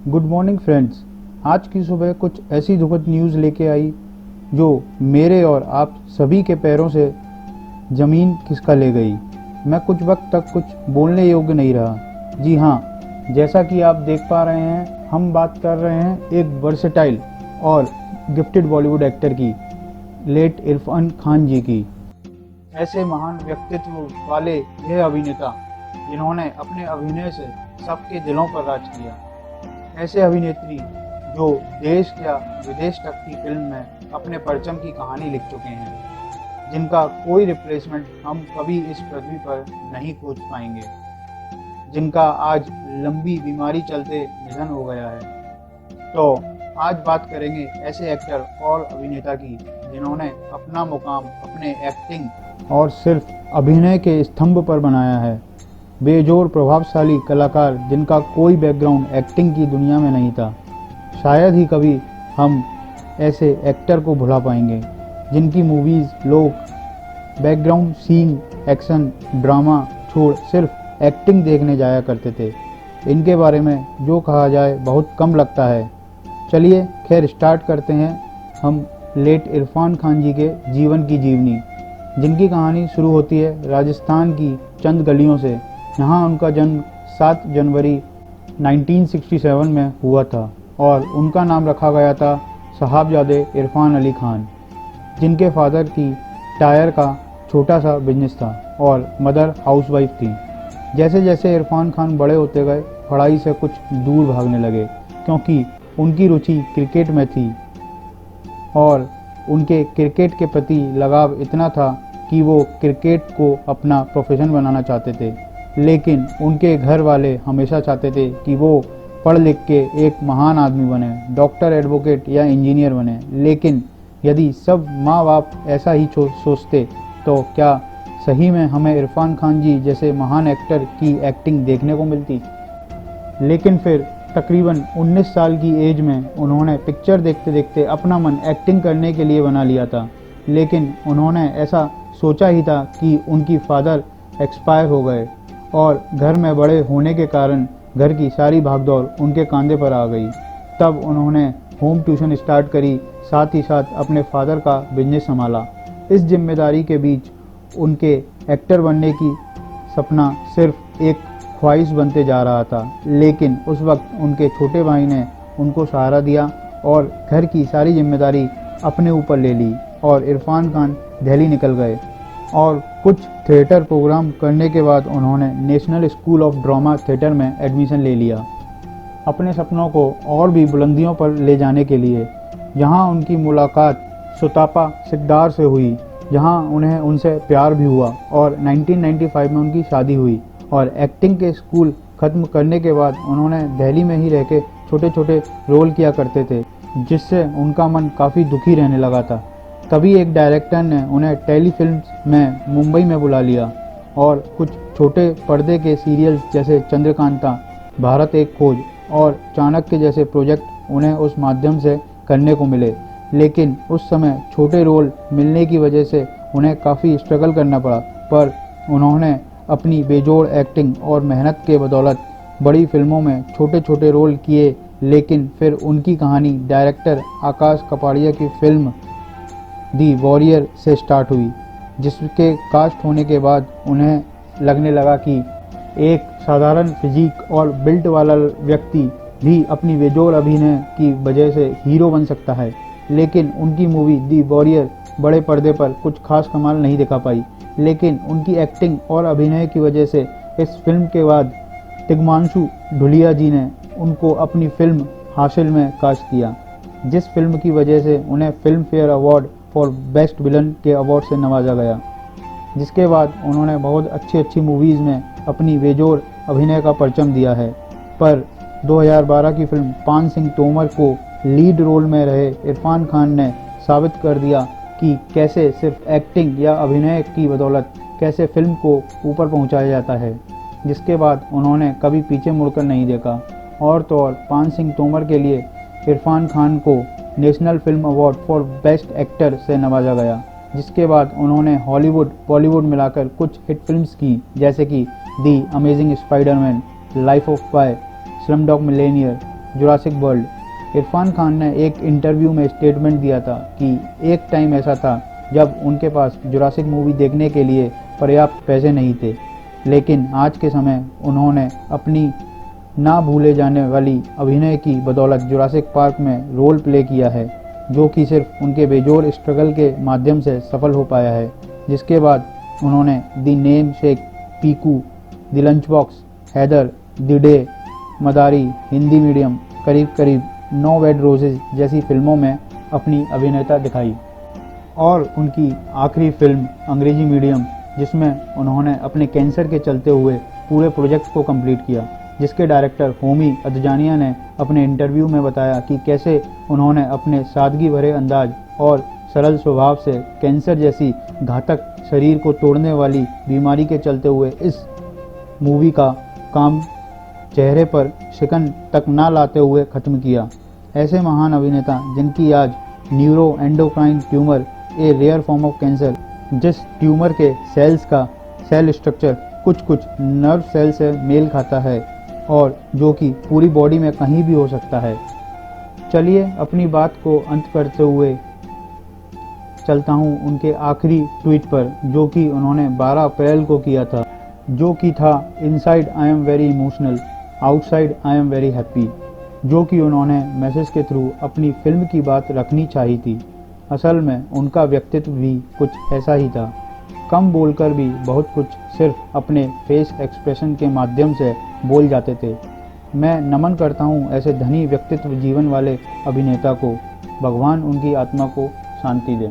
Good morning friends. आज की सुबह कुछ ऐसी दुखद न्यूज़ लेके आई जो मेरे और आप सभी के पैरों से ज़मीन खिसका ले गई। मैं कुछ वक्त तक कुछ बोलने योग्य नहीं रहा। जी हाँ, जैसा कि आप देख पा रहे हैं, हम बात कर रहे हैं एक वर्सेटाइल और गिफ्टेड बॉलीवुड एक्टर की, लेट इरफान खान जी की। ऐसे महान व्यक्तित्व वाले यह अभिनेता जिन्होंने अपने अभिनय से सबके दिलों पर राज किया। ऐसे अभिनेत्री जो देश या विदेश तक की फिल्म में अपने परचम की कहानी लिख चुके हैं, जिनका कोई रिप्लेसमेंट हम कभी इस पृथ्वी पर नहीं खोज पाएंगे, जिनका आज लंबी बीमारी चलते निधन हो गया है। तो आज बात करेंगे ऐसे एक्टर और अभिनेता की जिन्होंने अपना मुकाम अपने एक्टिंग और सिर्फ अभिनय के स्तंभ पर बनाया है। बेजोड़ प्रभावशाली कलाकार जिनका कोई बैकग्राउंड एक्टिंग की दुनिया में नहीं था। शायद ही कभी हम ऐसे एक्टर को भुला पाएंगे जिनकी मूवीज़ लोग बैकग्राउंड सीन, एक्शन, ड्रामा छोड़ सिर्फ एक्टिंग देखने जाया करते थे। इनके बारे में जो कहा जाए बहुत कम लगता है। चलिए खैर स्टार्ट करते हैं हम लेट इरफान खान जी के जीवन की जीवनी, जिनकी कहानी शुरू होती है राजस्थान की चंद गलियों से। यहाँ उनका जन्म 7 जनवरी 1967 में हुआ था और उनका नाम रखा गया था साहबजादे इरफान अली खान, जिनके फादर की टायर का छोटा सा बिजनेस था और मदर हाउसवाइफ थी। जैसे जैसे इरफान खान बड़े होते गए, पढ़ाई से कुछ दूर भागने लगे क्योंकि उनकी रुचि क्रिकेट में थी और उनके क्रिकेट के प्रति लगाव इतना था कि वो क्रिकेट को अपना प्रोफेशन बनाना चाहते थे। लेकिन उनके घर वाले हमेशा चाहते थे कि वो पढ़ लिख के एक महान आदमी बने, डॉक्टर, एडवोकेट या इंजीनियर बने। लेकिन यदि सब माँ बाप ऐसा ही सोचते तो क्या सही में हमें इरफान खान जी जैसे महान एक्टर की एक्टिंग देखने को मिलती। लेकिन फिर तकरीबन 19 साल की एज में उन्होंने पिक्चर देखते देखते अपना मन एक्टिंग करने के लिए बना लिया था। लेकिन उन्होंने ऐसा सोचा ही था कि उनकी फादर एक्सपायर हो गए और घर में बड़े होने के कारण घर की सारी भागदौड़ उनके कंधे पर आ गई। तब उन्होंने होम ट्यूशन स्टार्ट करी, साथ ही साथ अपने फादर का बिजनेस संभाला। इस जिम्मेदारी के बीच उनके एक्टर बनने की सपना सिर्फ एक ख्वाहिश बनते जा रहा था। लेकिन उस वक्त उनके छोटे भाई ने उनको सहारा दिया और घर की सारी जिम्मेदारी अपने ऊपर ले ली और इरफान खान दिल्ली निकल गए और कुछ थिएटर प्रोग्राम करने के बाद उन्होंने national school of drama theatre में एडमिशन ले लिया, अपने सपनों को और भी बुलंदियों पर ले जाने के लिए। यहाँ उनकी मुलाकात सुतापा सिकदार से हुई, जहाँ उन्हें उनसे प्यार भी हुआ और 1995 में उनकी शादी हुई। और एक्टिंग के स्कूल ख़त्म करने के बाद उन्होंने दिल्ली में ही रह के छोटे छोटे रोल किया करते थे, जिससे उनका मन काफ़ी दुखी रहने लगा था। तभी एक डायरेक्टर ने उन्हें टेलीफिल्म्स में मुंबई में बुला लिया और कुछ छोटे पर्दे के सीरियल्स जैसे चंद्रकांता, भारत एक खोज और चाणक्य जैसे प्रोजेक्ट उन्हें उस माध्यम से करने को मिले। लेकिन उस समय छोटे रोल मिलने की वजह से उन्हें काफ़ी स्ट्रगल करना पड़ा, पर उन्होंने अपनी बेजोड़ एक्टिंग और मेहनत के बदौलत बड़ी फिल्मों में छोटे छोटे रोल किए। लेकिन फिर उनकी कहानी डायरेक्टर आकाश कपाड़िया की फिल्म दी वॉरियर से स्टार्ट हुई, जिसके कास्ट होने के बाद उन्हें लगने लगा कि एक साधारण फिजिक और बिल्ट वाला व्यक्ति भी अपनी बेजोड़ अभिनय की वजह से हीरो बन सकता है। लेकिन उनकी मूवी दी वॉरियर बड़े पर्दे पर कुछ खास कमाल नहीं दिखा पाई। लेकिन उनकी एक्टिंग और अभिनय की वजह से इस फिल्म के बाद तिग्मांशु धूलिया जी ने उनको अपनी फिल्म हासिल में कास्ट किया, जिस फिल्म की वजह से उन्हें film fair award for best villain के अवार्ड से नवाजा गया। जिसके बाद उन्होंने बहुत अच्छी अच्छी मूवीज़ में अपनी बेजोड़ अभिनय का परचम दिया है। पर 2012 की फिल्म पान सिंह तोमर को लीड रोल में रहे इरफान खान ने साबित कर दिया कि कैसे सिर्फ एक्टिंग या अभिनय की बदौलत कैसे फिल्म को ऊपर पहुंचाया जाता है। जिसके बाद उन्होंने कभी पीछे मुड़कर नहीं देखा। और तो और पान सिंह तोमर के लिए इरफान खान को national film award for best actor से नवाजा गया। जिसके बाद उन्होंने हॉलीवुड बॉलीवुड मिलाकर कुछ हिट फिल्म्स की, जैसे कि दी amazing Spiderman, life of pi, Slumdog millionaire Jurassic world. Irfan Khan ने एक इंटरव्यू में स्टेटमेंट दिया था कि एक टाइम ऐसा था जब उनके पास जुरासिक मूवी देखने के लिए पर्याप्त पैसे नहीं थे, लेकिन आज के समय उन्होंने अपनी ना भूले जाने वाली अभिनय की बदौलत जुरासिक पार्क में रोल प्ले किया है, जो कि सिर्फ उनके बेजोड़ स्ट्रगल के माध्यम से सफल हो पाया है। जिसके बाद उन्होंने the namesake, Piku, the lunch box, Haider, D day, Madaari, Hindi medium, करीब करीब, नो वेड रोजेज जैसी फिल्मों में अपनी अभिनेता दिखाई। और उनकी आखिरी फिल्म अंग्रेजी मीडियम, जिसमें उन्होंने अपने कैंसर के चलते हुए पूरे प्रोजेक्ट को कंप्लीट किया, जिसके डायरेक्टर होमी अदजानिया ने अपने इंटरव्यू में बताया कि कैसे उन्होंने अपने सादगी भरे अंदाज और सरल स्वभाव से कैंसर जैसी घातक शरीर को तोड़ने वाली बीमारी के चलते हुए इस मूवी का काम चेहरे पर शिकन तक ना लाते हुए खत्म किया। ऐसे महान अभिनेता जिनकी आज neuroendocrine tumour, a rare form of cancer, जिस ट्यूमर के सेल्स का सेल स्ट्रक्चर कुछ नर्व सेल से मेल खाता है और जो कि पूरी बॉडी में कहीं भी हो सकता है। चलिए अपनी बात को अंत करते हुए चलता हूँ उनके आखिरी ट्वीट पर, जो कि उन्होंने 12 अप्रैल को किया था, जो कि था inside I am very emotional, outside I am very happy, जो कि उन्होंने मैसेज के थ्रू अपनी फिल्म की बात रखनी चाहिए थी। असल में उनका व्यक्तित्व भी कुछ ऐसा ही था, कम बोलकर भी बहुत कुछ सिर्फ अपने फेस एक्सप्रेशन के माध्यम से बोल जाते थे। मैं नमन करता हूँ ऐसे धनी व्यक्तित्व जीवन वाले अभिनेता को। भगवान उनकी आत्मा को शांति दे।